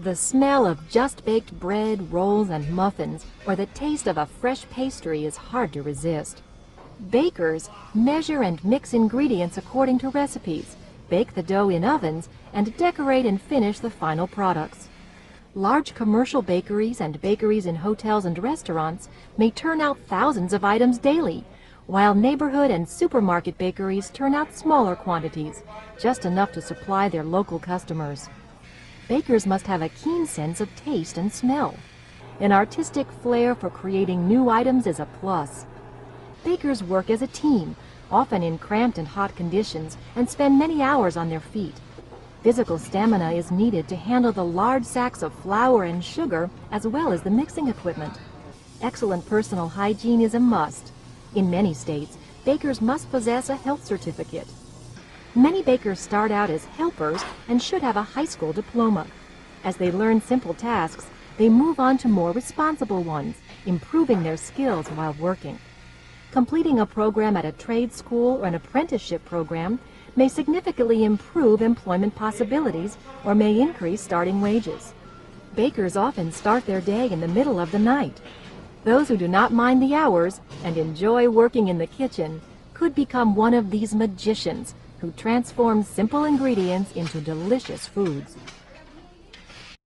The smell of just-baked bread, rolls, and muffins, or the taste of a fresh pastry is hard to resist. Bakers measure and mix ingredients according to recipes, bake the dough in ovens, and decorate and finish the final products. Large commercial bakeries and bakeries in hotels and restaurants may turn out thousands of items daily, while neighborhood and supermarket bakeries turn out smaller quantities, just enough to supply their local customers. Bakers must have a keen sense of taste and smell. An artistic flair for creating new items is a plus. Bakers work as a team, often in cramped and hot conditions, and spend many hours on their feet. Physical stamina is needed to handle the large sacks of flour and sugar, as well as the mixing equipment. Excellent personal hygiene is a must. In many states, bakers must possess a health certificate. Many bakers start out as helpers and should have a high school diploma. As they learn simple tasks, they move on to more responsible ones, improving their skills while working. Completing a program at a trade school or an apprenticeship program may significantly improve employment possibilities or may increase starting wages. Bakers often start their day in the middle of the night. Those who do not mind the hours and enjoy working in the kitchen could become one of these magicians who transform simple ingredients into delicious foods.